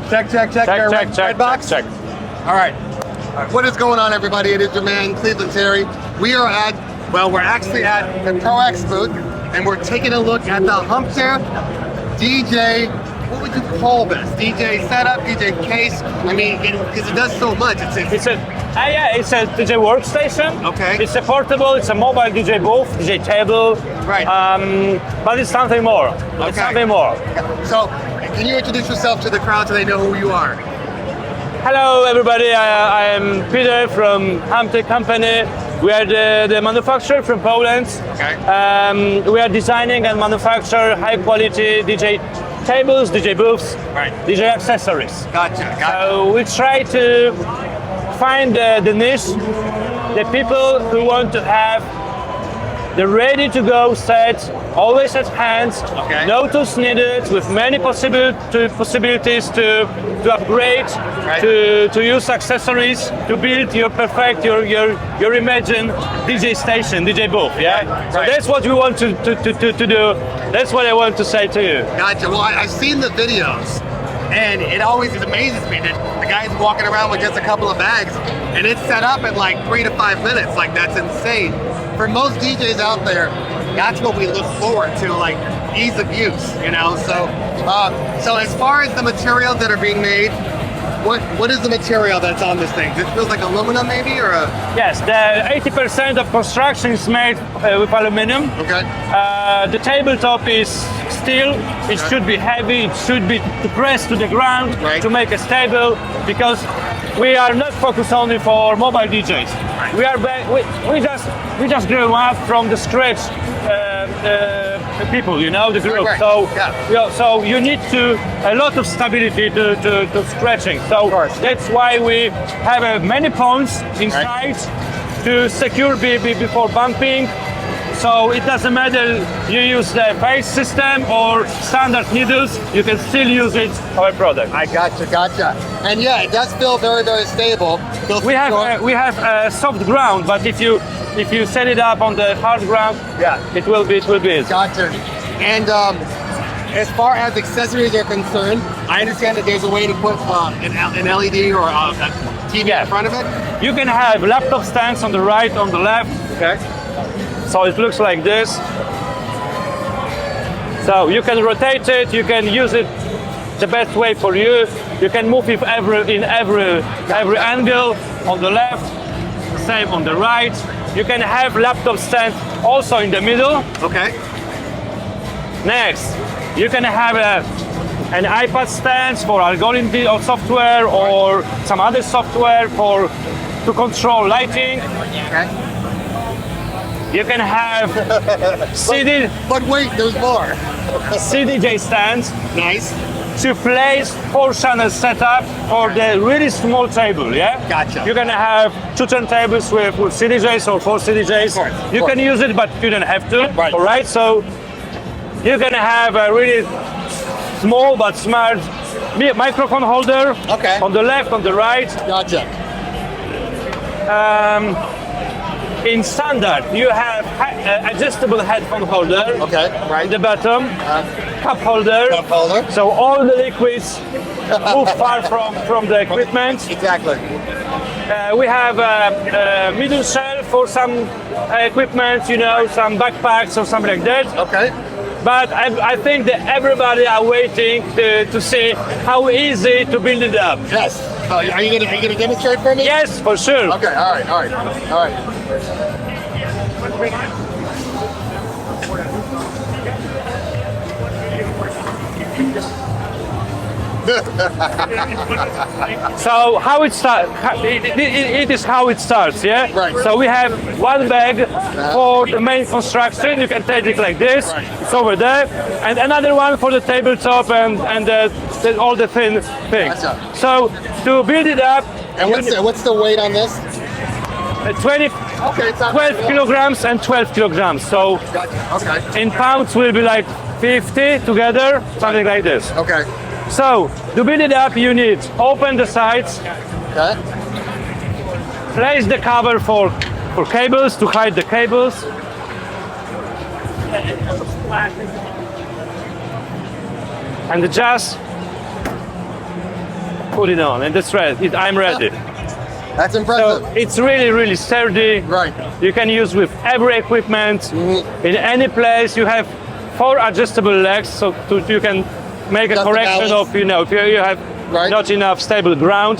Check. Check. Box? Check. All right. What is going on, everybody? It is your man, Cleveland Terry. We are we're actually at the ProX booth, and we're taking a look at the Humpter DJ. What would you call this? DJ setup, DJ case? I mean, because it does so much. It's a DJ workstation. Okay. It's a portable. It's a mobile DJ booth, DJ table. Right. But it's something more. Okay. It's something more. So, can you introduce yourself to the crowd so they know who you are? Hello, everybody. I am Peter from Humpter company. We are the manufacturer from Poland. Okay. We are designing and manufacture high quality DJ tables, DJ booths, right. DJ accessories. Gotcha. So we try to find the niche, the people who want to have the ready-to-go set, always at hand, okay. No tools needed, with many possibilities to upgrade, right. to use accessories, to build your imagined DJ station, DJ booth. Yeah. Right. So that's what we want to do. That's what I want to say to you. Gotcha. Well, I've seen the videos, and it always amazes me that the guy's walking around with just a couple of bags, and it's set up in like 3 to 5 minutes. Like, that's insane. For most DJs out there, that's what we look forward to, like ease of use, you know? So as far as the materials that are being made, what is the material that's on this thing? It feels like aluminum maybe, or a... Yes, the 80% of construction is made with aluminum. Okay. The tabletop is steel. It should be heavy. It should be pressed to the ground, right. To make it stable, because we are not focused only for mobile DJs. Right. We just grew up from the scratch people, you know, the group. Right. So yeah. So you need a lot of stability to scratching. So that's why we have many points inside, right. To secure before bumping. So it doesn't matter you use the base system or standard needles, you can still use our product. I gotcha. And yeah, it does feel very, very stable. We have a soft ground, but if you set it up on the hard ground, yeah, it will be easy. Gotcha. And as far as accessories are concerned, I understand that there's a way to put an LED or a TV in front of it. You can have laptop stands on the right, on the left. Okay. So it looks like this. So you can rotate it, you can use it the best way for you. You can move it in every angle. On the left, same on the right. You can have laptop stand also in the middle. Okay. Next, you can have an iPad stand for algorithm or software or some other software to control lighting. Okay. You can have CD. But wait, there's more. CDJ stands. Nice. To place 4-channel setup for the really small table, yeah? Gotcha. You're gonna have 2 turntables with CDJs or 4 CDJs. You can use it, but you don't have to. Right. All right. So you're gonna have a really small but smart microphone holder. Okay. On the left, on the right. Gotcha. In standard, you have adjustable headphone holder. Okay, right. In the bottom, cup holder. Cup holder. So all the liquids move far from the equipment. Exactly. We have a middle shelf for some equipment, you know, some backpacks or something like that. Okay. But I think that everybody are waiting to see how easy to build it up. Yes. Are you gonna demonstrate for me? Yes, for sure. Okay. All right. So how it starts? It is how it starts, yeah. Right. So we have one bag for the main construction. You can take it like this. Right. It's over there, and another one for the tabletop and all the thin things. Gotcha. So to build it up. And what's the weight on this? 12 kilograms and 12 kilograms. So Gotcha. Okay. in pounds will be like 50 together, something like this. Okay. So to build it up, you need open the sides, Okay. place the cover for cables to hide the cables. And just put it on, and that's right. I'm ready. That's impressive. So it's really, really sturdy. Right. You can use with every equipment in any place. You have 4 adjustable legs, so you can make a Just the correction balance. of, if you have Right. not enough stable ground.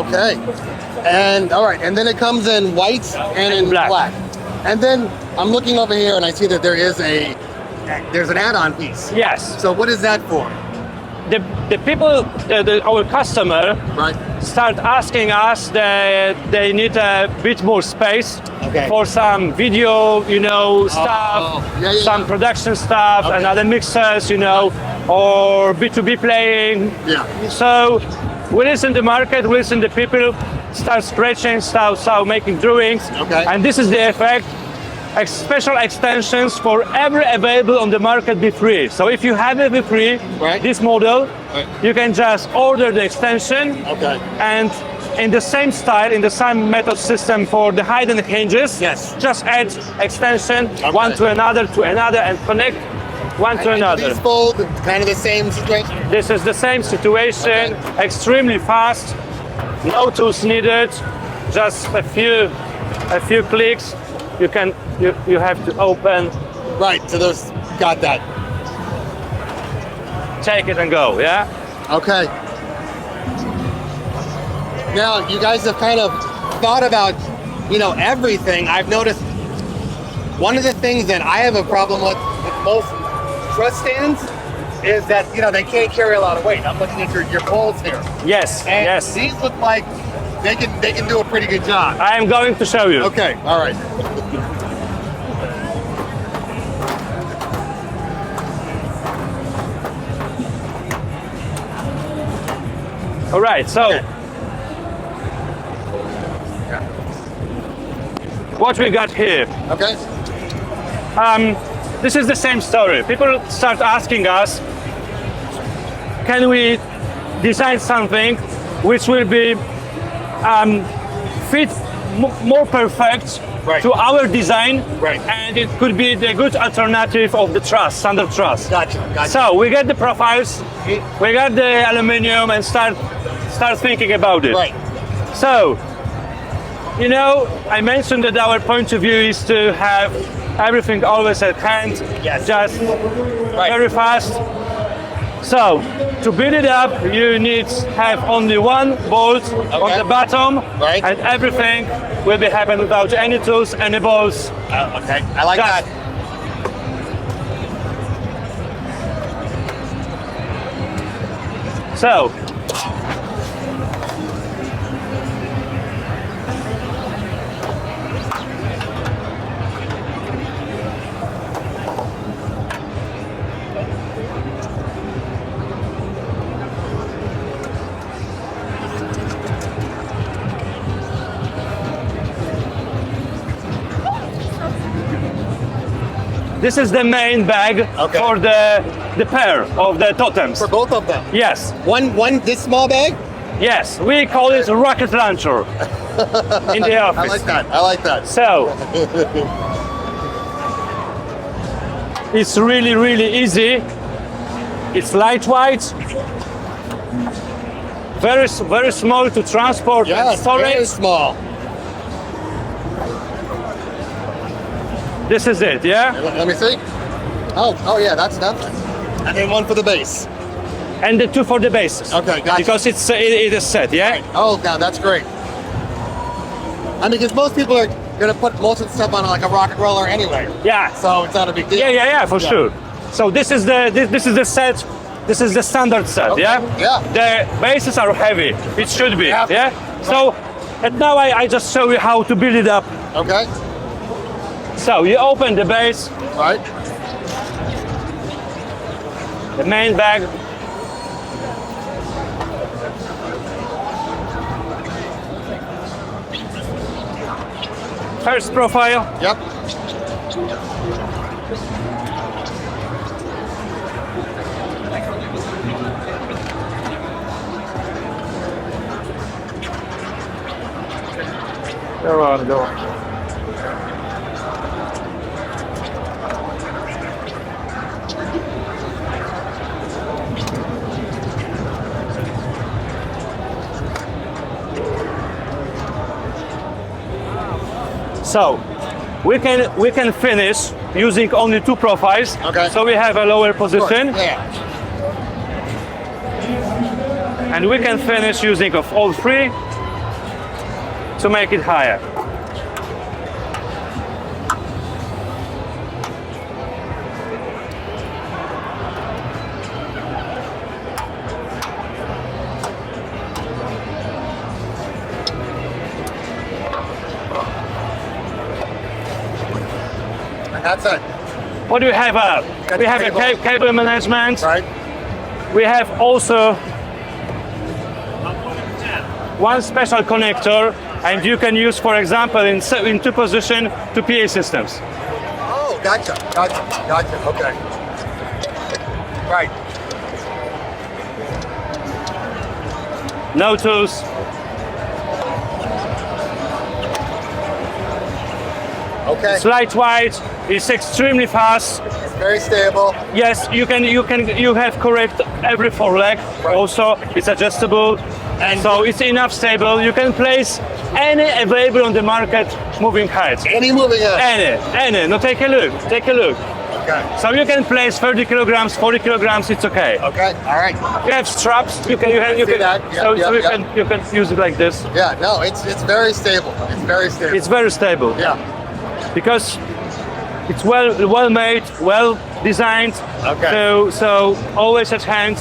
Okay. And all right, and then it comes in white and in Black. black. And then I'm looking over here and I see that there's an add-on piece. Yes. So what is that for? The people, our customer, Right. start asking us that they need a bit more space Okay. for some video, stuff, yeah, yeah, some yeah. production stuff, Okay. and other mixers, or B2B playing. Yeah. So we listen to the market, we listen to people, start scratching, start making drawings, Okay. and this is the effect. Special extensions for every available on the market be free. So if you have it be free, Right. this model, Right. you can just order the extension, Okay. and in the same style, in the same method system for the hidden hinges, Yes. just add extension Okay. one to another, and connect one to And another. these fold, kind of the same situation. This is the same situation, extremely fast, no tools needed, just a few clicks. You have to open, Right. So those got that. take it and go, yeah? Okay. Now you guys have kind of thought about, everything. I've noticed one of the things that I have a problem with most truss stands is that they can't carry a lot of weight. I'm looking at your poles here, Yes, and yes. these look like they can do a pretty good job. I am going to show you. Okay. All right. All right, so Okay. what we got here. Okay. This is the same story. People start asking us, can we design something which will be fit more perfect Right. to our design, Right. and it could be the good alternative of the truss, standard truss. Gotcha. So we get the profiles, we got the aluminium, and start thinking about it. Right. So, I mentioned that our point of view is to have everything always at hand, Yes. just Right. very fast. So, to build it up, you need to have only one bolt on the bottom, Right. and everything will be happen without any tools, any bolts. Okay. I like Just- that. So, this is the main bag Okay. for the pair of the totems. For both of them. Yes, One this small bag? yes, we call it rocket launcher in the office. I like that. I like that. So, it's really, really easy. It's lightweight, very small to transport and Yes, very storage. small. This is it, yeah? Let me see. Oh yeah, that's nothing. And then one for the base. And the 2 for the bases. Okay, gotcha. Because it is set, yeah? Oh, now that's great. I mean, because most people are gonna put most of the stuff on like a rocket roller anyway, Yeah. so it's not a big deal. Yeah, for sure. So this is the set. This is the standard set, Okay, yeah? yeah. The bases are heavy. It should be, Yeah. yeah? So, and now I just show you how to build it up. Okay. So you open the base, Right. the main bag. First profile. Yep. Go on. So we can finish using only 2 profiles. Okay. So we have a lower position, Yeah. and we can finish using of all 3 to make it higher. That's it. What do we have? Got We have a cable. cable management. Right. We have also one special connector, and you can use, for example, in 2 position to PA systems. Oh, gotcha. Okay. Right. No tools. Okay. It's lightweight. It's extremely fast. It's very stable. Yes, you have correct every foreleg. Right. Also, it's adjustable, And- so it's enough stable. You can place any available on the market moving height. Any moving head. Any. No, take a look. Okay. So you can place 30 kilograms, 40 kilograms. It's okay. Okay. All right. You have straps. You can. See that? Yeah, so yeah, you yeah. can use it like this. Yeah. No, it's very stable. It's very stable. It's very stable. Yeah. Because it's well made, well designed. Okay. So always at hand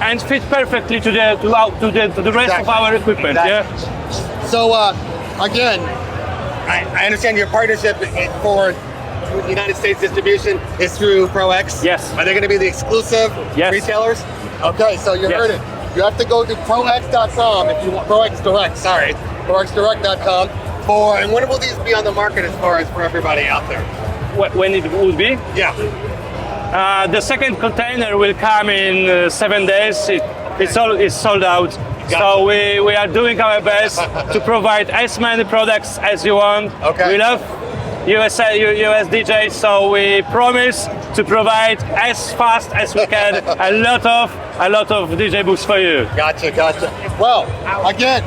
and fit perfectly to the rest of Exactly. our equipment. Exactly. Yeah. So again, I understand your partnership for United States distribution is through ProX. Yes. Are they going to be the exclusive Yes. retailers? Okay, so you Yes. heard it. You have to go to prox.com if you want ProX Direct. Sorry, proxdirect.com for. And when will these be on the market as far as for everybody out there? When it would be? Yeah. The second container will come in 7 days. It's sold out. So we are doing our best to provide as many products as you want. Okay. We love US DJs, so we promise to provide as fast as we can a lot of DJ booths for you. Gotcha. Well, again,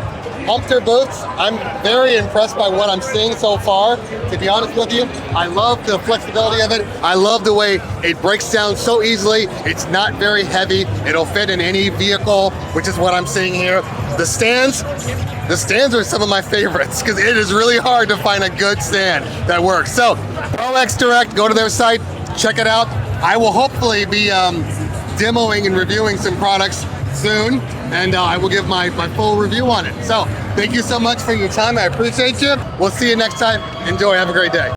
Humpter boots, I'm very impressed by what I'm seeing so far. To be honest with you, I love the flexibility of it. I love the way it breaks down so easily. It's not very heavy. It'll fit in any vehicle, which is what I'm seeing here. The stands are some of my favorites because it is really hard to find a good stand that works. So, ProX Direct, go to their site, check it out. I will hopefully be demoing and reviewing some products soon, and I will give my full review on it. So thank you so much for your time. I appreciate you. We'll see you next time. Enjoy. Have a great day.